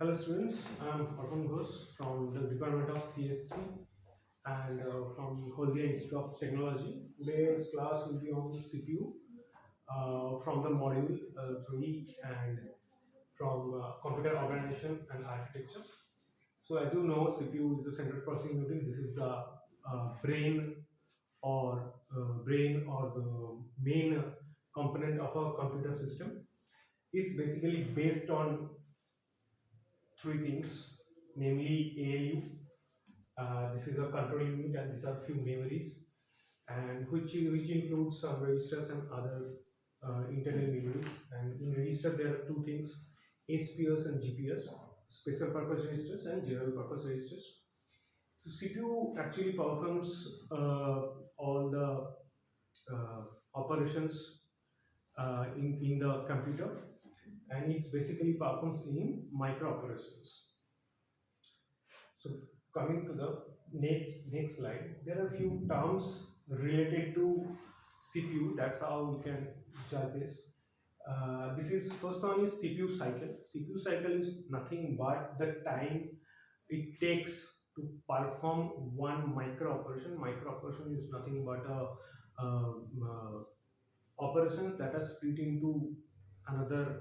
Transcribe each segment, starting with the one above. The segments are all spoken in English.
Hello students, I am Arpan Ghosh from the Department of CSC and from Holdia Institute of Technology. Today's class will be on CPU from the module 3 and from computer organization and architecture. So as you know, CPU is the central processing unit. This is the brain or the main component of a computer system. It's basically based on three things, namely ALU. This is a control unit, and these are few memories, and which includes some registers and other internal memories. And in register there are two things: SPS and GPS, special purpose registers and general purpose registers. So CPU actually performs all the operations in the computer, and it's basically performs in micro operations. So coming to the next slide, there are few terms related to CPU. That's how we can judge this. This is first one is CPU cycle. CPU cycle is nothing but the time it takes to perform one micro operation. Micro operation is nothing but operations that are split into another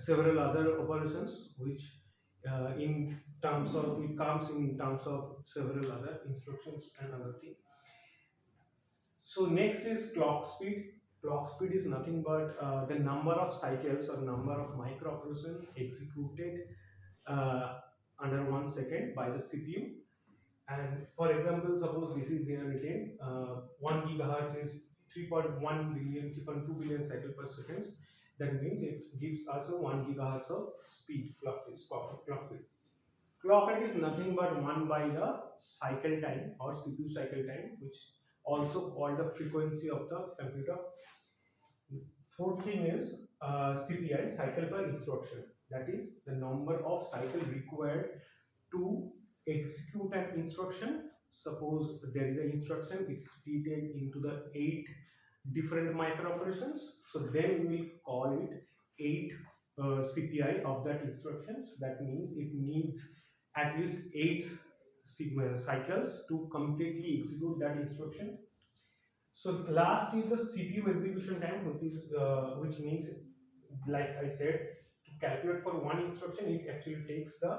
several other operations, which in terms of it comes in terms of several other instructions and other thing. So next is clock speed. Clock speed is nothing but the number of cycles or number of micro operations executed uh, under 1 second by the CPU. And for example, suppose this is here written 1 gigahertz is 3.1 billion, 3.2 billion cycle per second. That means it gives us a 1 gigahertz of speed, clock speed. Clock rate is nothing but 1 by the cycle time or CPU cycle time, which also called the frequency of the computer. Fourth thing is CPI, cycle per instruction. That is the number of cycle required to execute an instruction. Suppose there is an instruction, it's split into the 8 different micro operations. So then we will call it 8 CPI of that instructions. That means it needs at least 8 cycles to completely execute that instruction. So the last is the CPU execution time, which means, like I said, to calculate for one instruction, it actually takes the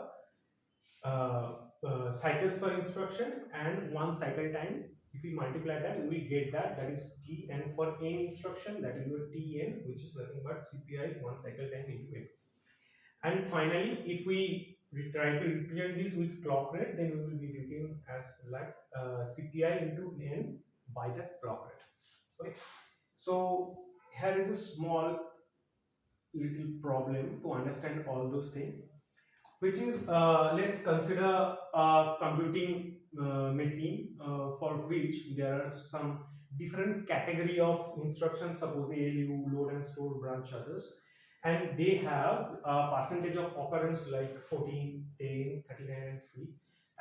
cycles per instruction and one cycle time. If we multiply that, we will get that is T, and for n instruction, that is your Tn, which is nothing but CPI one cycle time into n. And finally, if we try to represent this with clock rate, then we will be written as like CPI into n by the clock rate. Okay. So here is a small little problem to understand all those things, which is let's consider a computing machine for which there are some different category of instructions, suppose ALU, load and store, branch, others, and they have a percentage of occurrence like 14, 10, 39 and 3,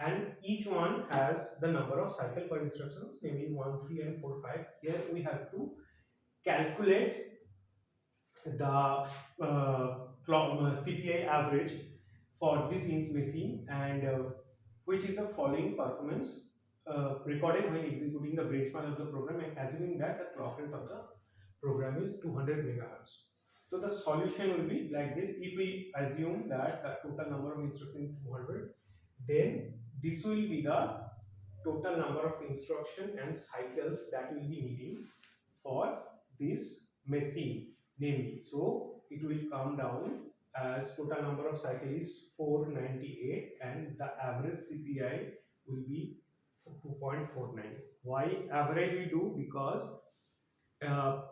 and each one has the number of cycle per instructions, namely 1, 3 and 4, 5. Here we have to calculate the CPI average for this machine, and which is the following performance recorded when executing the branch of the program, and assuming that the clock rate of the program is 200 megahertz. So the solution will be like this: if we assume that the total number of instructions is 200, then this will be the total number of instruction and cycles that will be needing for this machine, namely. So it will come down as total number of cycles is 498, and the average CPI will be 2.49. Why average we do? Because uh,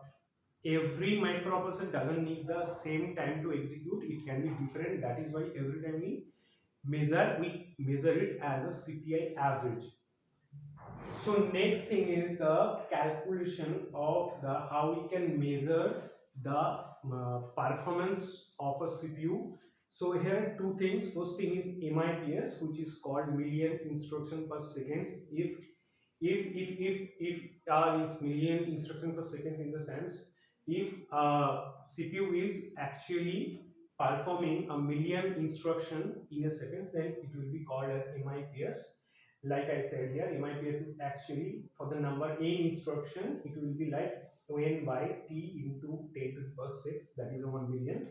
every microprocessor doesn't need the same time to execute. It can be different. That is why every time we measure it as a CPI average. So next thing is the calculation of the how we can measure the performance of a CPU. So here two things. First thing is MIPS, which is called million instruction per seconds. If it's million instruction per second, in the sense if CPU is actually performing a million instruction in a second, then it will be called as MIPS. Like I said here, MIPS is actually for the number n instruction, it will be like n by t into 10 to the power 6, that is a 1 million,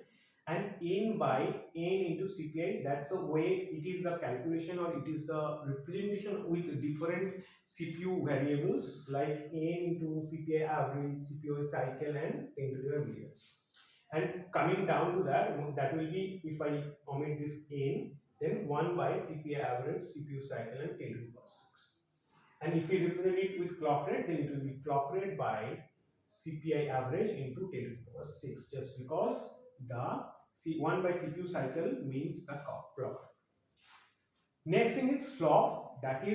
and n by n into CPI, that's the way it is the calculation, or it is the representation with different CPU variables like n into CPI average, CPI cycle, and 10 to the millions. And coming down to that, that will be, if I omit this n, then 1 by CPI average, CPU cycle, and 10 to the power 6. And if we represent it with clock rate, then it will be clock rate by CPI average into 10 to the power 6, just because the 1 by CPU cycle means the clock rate. Next thing is flop, that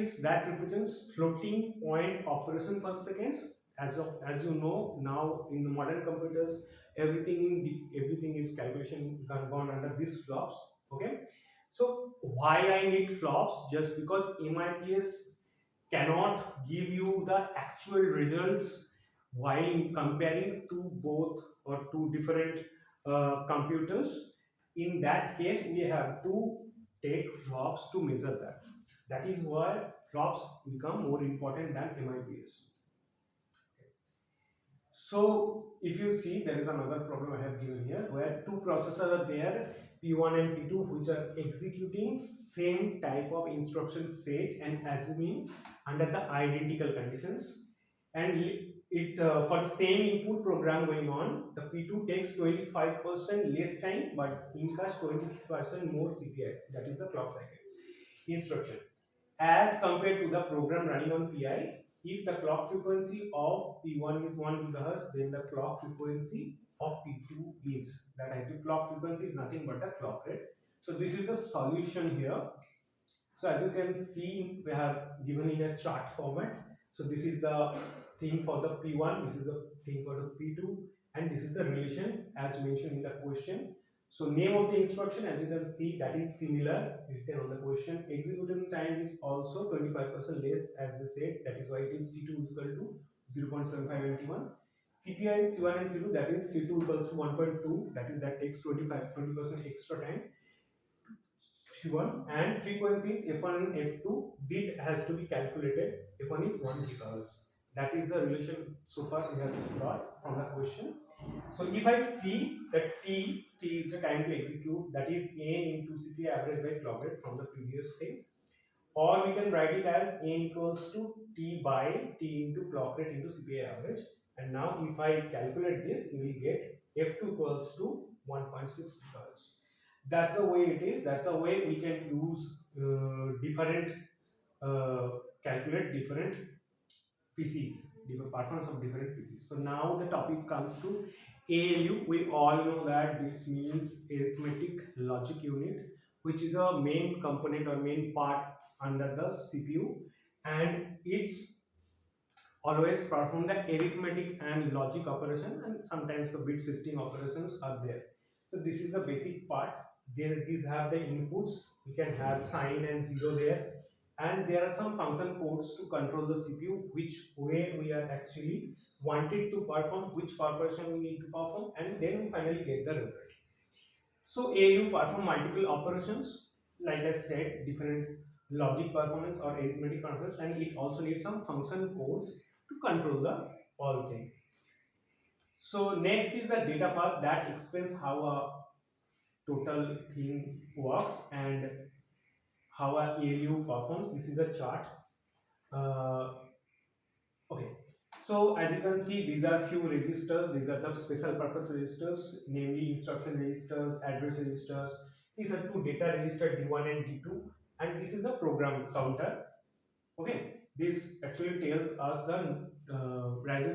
represents floating point operation per seconds. As you know, now in the modern computers, everything is calculation gone under these flops. Okay, so why I need flops? Just because MIPS cannot give you the actual results while comparing to both or two different computers. In that case, we have to take flops to measure that. That is why flops become more important than MIPS. So if you see, there is another problem I have given here where two processors are there, P1 and P2, which are executing same type of instruction set and assuming under the identical conditions, and for the same input program going on, the P2 takes 25% less time but incurs 20% more CPI, that is the clock cycle instruction, as compared to the program running on PI. If the clock frequency of P1 is 1 GHz, then the clock frequency of P2 is, that active clock frequency is nothing but the clock rate. So this is the solution here. So as you can see, we have given in a chart format. So this is the thing for the P1, this is the thing for the P2, and this is the relation as mentioned in the question. So name of the instruction, as you can see, that is similar written on the question. Execution time is also 25% less as they said, that is why it is C2 is equal to 0.7591. CPI is C1 and C2, that is C2 equals to 1.2, that takes 20% extra time. C1 and frequencies F1 and F2 bit has to be calculated. F1 is 1 GHz. That is the relation so far we have got from the question. So if I see that T is the time to execute, that is N into CPI average by clock rate from the previous thing, or we can write it as N equals to T by T into clock rate into CPI average. And now if I calculate this, we will get F2 equals to 1.6 GHz. That's the way it is. That's the way we can use calculate different PCs, different performance of different PCs. So now the topic comes to ALU. We all know that this means arithmetic logic unit, which is a main component or main part under the CPU, and it's always perform the arithmetic and logic operation, and sometimes the bit shifting operations are there. So this is the basic part. These have the inputs. We can have sign and zero there, and there are some function codes to control the CPU, which way we are actually wanted to perform, which operation we need to perform, and then we finally get the result. So ALU perform multiple operations, like I said, different logic performance or arithmetic performance, and it also needs some function codes to control the all thing. So next is the data part that explains how a total thing works and how a ALU performs. This is a chart. Okay. So as you can see, these are few registers. These are the special purpose registers, namely instruction registers, address registers. These are two data registers D1 and D2, and this is a program counter. Okay, this actually tells us the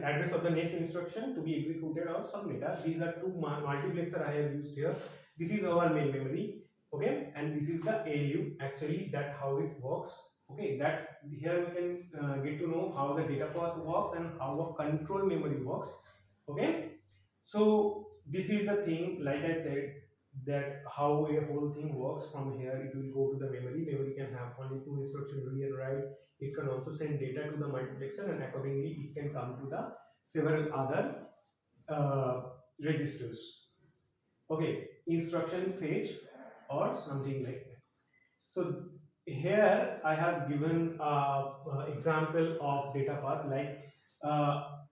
address of the next instruction to be executed or some data. These are two multiplexer I have used here. This is our main memory. Okay, and this is the ALU. Actually, that how it works. Okay, that's here we can get to know how the data path works and how a control memory works. Okay, so this is the thing. Like I said, that how a whole thing works. From here, it will go to the memory. Memory can have only two instructions, read and write. It can also send data to the multiplexer, and accordingly it can come to the several other registers. Okay, instruction fetch or something like that. So here I have given example of data path, like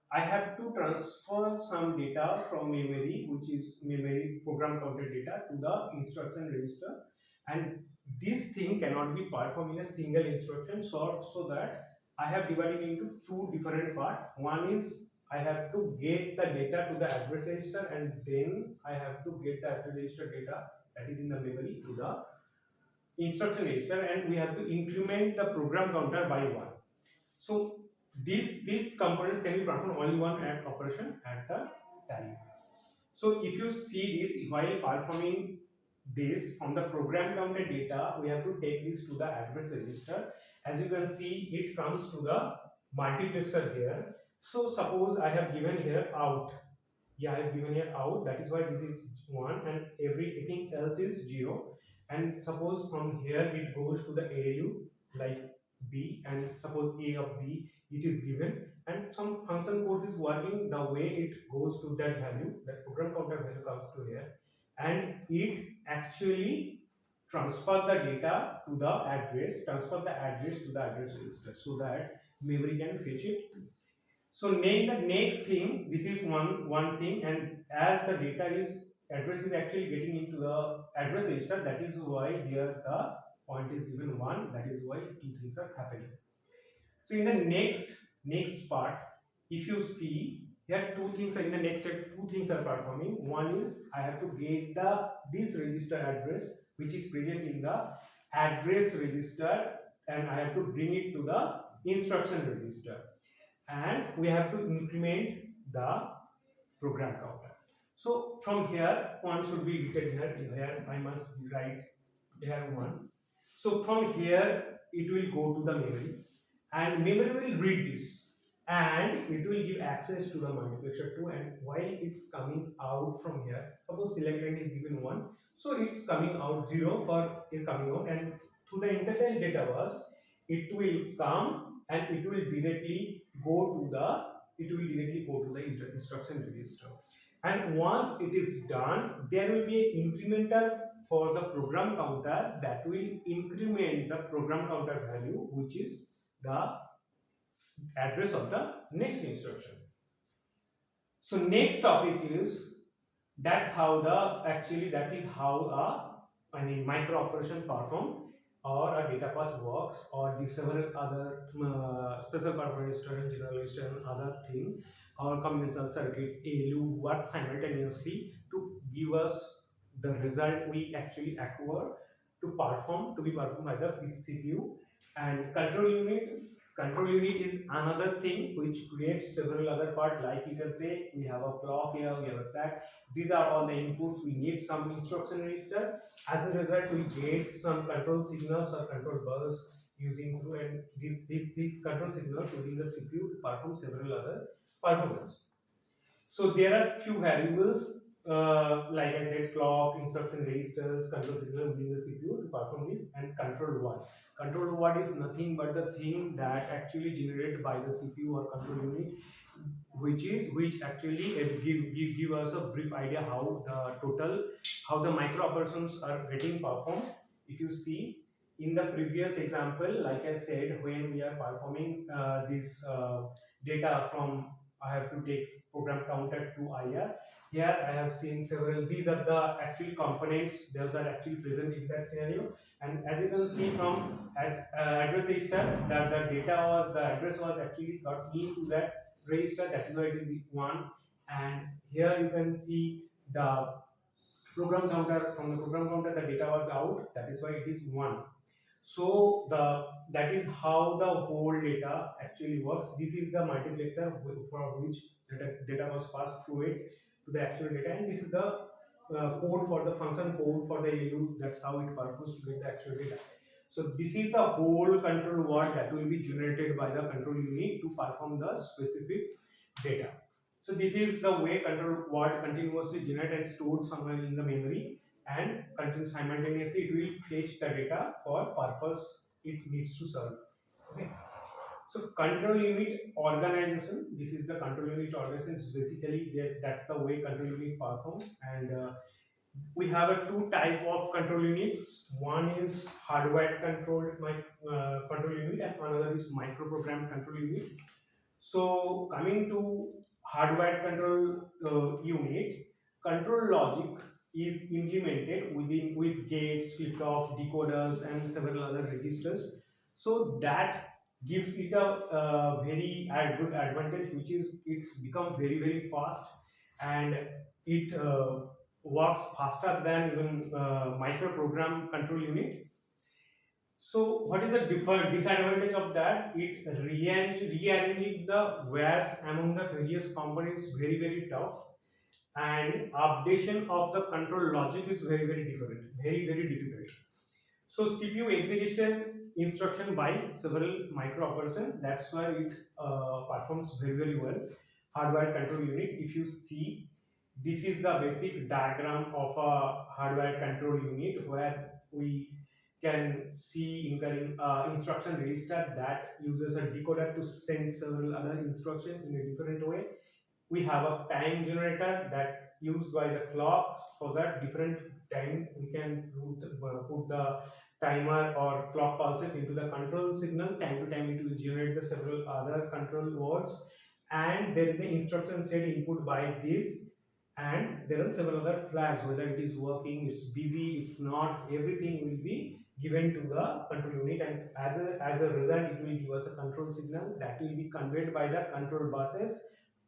I have to transfer some data from memory, which is memory program counter data, to the instruction register, and this thing cannot be performed in a single instruction. So that I have divided into two different parts. One is I have to get the data to the address register, and then I have to get the address register data that is in the memory to the instruction register, and we have to increment the program counter by 1. So these components can be performed only one operation at the time. So if you see this, while performing this from the program counter data, we have to take this to the address register. As you can see, it comes to the multiplexer here. So suppose I have given here out. Yeah, I have given here out. That is why this is 1 and everything else is 0. And suppose from here it goes to the ALU like B, and suppose A of B it is given, and some function code is working the way it goes to that value, that program counter value comes to here, and it actually transfer the data to the address, transfer the address to the address register, so that memory can fetch it. So the next thing, this is one thing, and as the data is address is actually getting into the address register, that is why here the point is given 1. That is why two things are happening. So in the next part, if you see here, two things are in the next step. Two things are performing. One is I have to get this register address which is present in the address register, and I have to bring it to the instruction register, and we have to increment the program counter. So from here, one should be written here. Here I must write here 1. So from here it will go to the memory, and memory will read this, and it will give access to the multiplexer 2. And while it's coming out from here, suppose select line is given 1, so it's coming out 0 for it coming out, and through the internal data bus it will come and it will directly go to the instruction register. And once it is done, there will be an incrementer for the program counter that will increment the program counter value, which is the address of the next instruction. So next topic is, that is how micro operation perform, or a data path works, or the several other special purpose register, general register, and other thing, or combinational circuits ALU work simultaneously to give us the result we actually acquire to be performed by the CPU. And control unit is another thing which creates several other parts, like you can say we have a clock here, we have a flag. These are all the inputs. We need some instruction register. As a result, we get some control signals or control bus using through, and these control signals using the CPU to perform several other performance. So there are few variables, like I said, clock, instruction registers, control signal within the CPU to perform this, and control word. Control word is nothing but the thing that actually generated by the CPU or control unit, which actually give us a brief idea how the micro operations are getting performed. If you see in the previous example, like I said, when we are performing this data from, I have to take program counter to IR. Here I have seen several. These are the actual components. Those are actually present in that scenario. And as you can see from address register, that the address was actually got into that register. That is why it is 1. And here you can see the program counter. From the program counter, the data was out. That is why it is 1. So that is how the whole data actually works. This is the multiplexer for which data was passed through it to the actual data, and this is the code for the function code for the ALU. That's how it performs to get the actual data. So this is the whole control word that will be generated by the control unit to perform the specific data. So this is the way control word continuously generate and stored somewhere in the memory, and simultaneously it will fetch the data for purpose it needs to serve. Okay. So control unit organization. This is the control unit organization. It's basically that's the way control unit performs, and We have a two type of control units. One is hardware controlled control unit, and another is microprogram control unit. So coming to hardware control unit, control logic is implemented within with gates, flip-flop, decoders, and several other registers. So that gives it a very good advantage, which is it's become very fast, and it works faster than even microprogram control unit. So what is the disadvantage of that? It rearranging the wires among the various components is very tough, and updation of the control logic is very different, very difficult. So CPU execution instruction by several microoperations. That's why it performs very well. Hardware control unit. If you see, this is the basic diagram of a hardware control unit where we can see incoming instruction register that uses a decoder to send several other instructions in a different way. We have a time generator that used by the clock, so that different time we can put the timer or clock pulses into the control signal. Time to time it will generate the several other control words, and there is an instruction set input by this, and there are several other flags, whether it is working, it's busy, it's not, everything will be given to the control unit, and as a result it will give us a control signal that will be conveyed by the control buses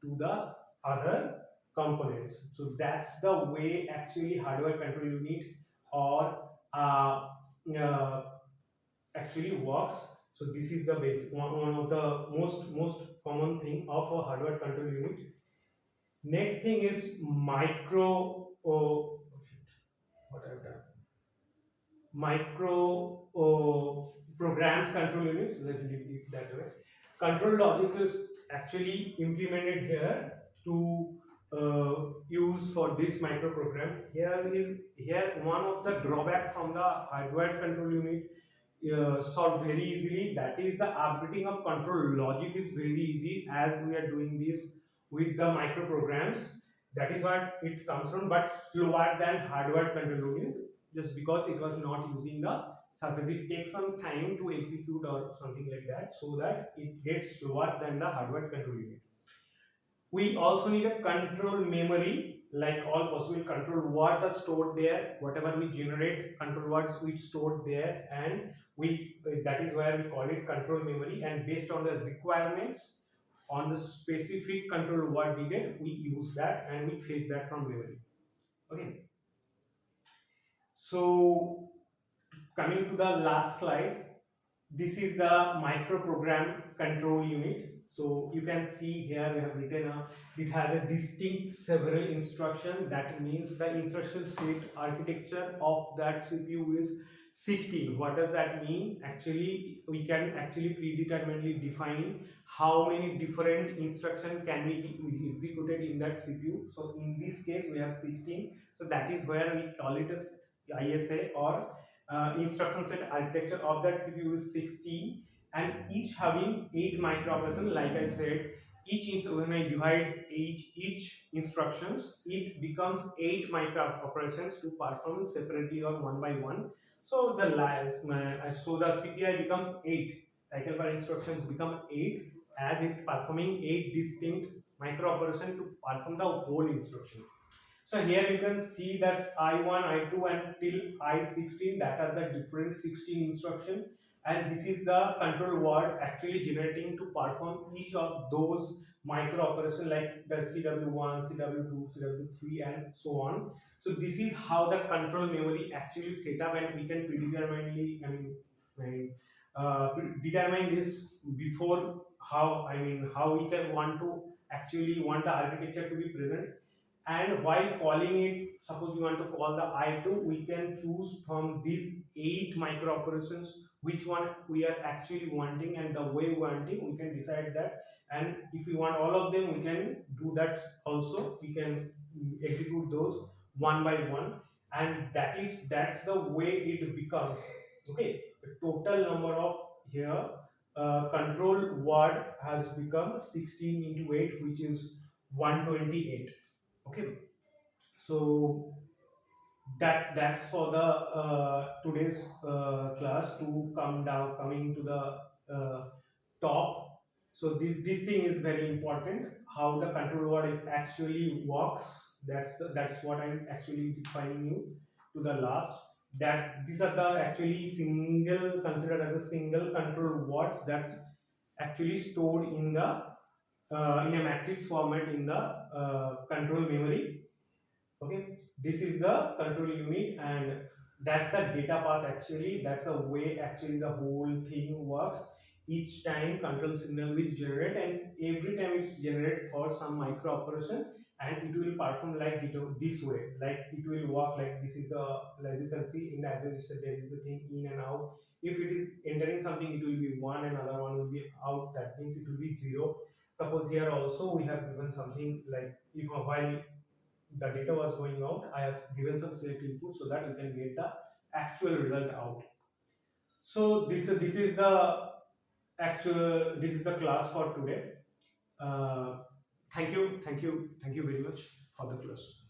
to the other components. So that's the way actually hardware control unit or uh, uh, actually works. So this is the basic one of the most common thing of a hardware control unit. Next thing is micro. Oh, what I've done. Micro programmed control units. Let's leave it that way. Control logic is actually implemented here to use for this microprogram. Here one of the drawback from the hardware control unit solved very easily. That is the updating of control logic is very easy, as we are doing this with the microprograms. That is what it comes from, but slower than hardware control unit, just because it was not using the surface. It takes some time to execute or something like that, so that it gets slower than the hardware control unit. We also need a control memory, like all possible control words are stored there. Whatever we generate control words, we stored there, and we that is where we call it control memory. And based on the requirements on the specific control word needed, we use that and we fetch that from memory. Okay. So coming to the last slide, this is the microprogram control unit. So you can see here we have written it has a distinct several instruction. That means the instruction set architecture of that CPU is 16. What does that mean? Actually, we can actually predeterminedly define how many different instruction can be executed in that CPU. So in this case we have 16. So that is where we call it as ISA, or instruction set architecture of that CPU is 16, and each having 8 microoperations. Like I said, when I divide each instructions, it becomes 8 microoperations to perform separately or one by one. So the CPI becomes 8. Cycle per instructions become 8, as it performing 8 distinct microoperations to perform the whole instruction. So here you can see that I1, I2 until I16, that are the different 16 instruction, and this is the control word actually generating to perform each of those micro operation, like the CW1, CW2, CW3 and so on. So this is how the control memory actually set up, and we can predeterminedly determine this before how we can want to actually want the architecture to be present. And while calling it, suppose you want to call the I2, we can choose from these 8 micro operations which one we are actually wanting, and the way wanting we can decide that. And if we want all of them, we can do that also. We can execute those one by one, and that's the way it becomes. Okay, the total number of here control word has become 16 into 8, which is 128. Okay, so That's for the today's class to coming to the top. So this thing is very important. How the control word is actually works. That's what I'm actually defining you to the last. That these are the actually single considered as a single control words that's actually stored in a matrix format in the control memory. Okay, this is the control unit, and that's the data path. Actually, that's the way actually the whole thing works. Each time control signal will generate, and every time it's generated for some micro operation, and it will perform like this way. Like it will work like this is the, as you can see in the address register, there is the thing in and out. If it is entering something, it will be one, and another one will be out. That means it will be zero. Suppose here also we have given something like, if while the data was going out, I have given some select input so that you can get the actual result out. So this is the this is the class for today. uh, Thank you very much for the class.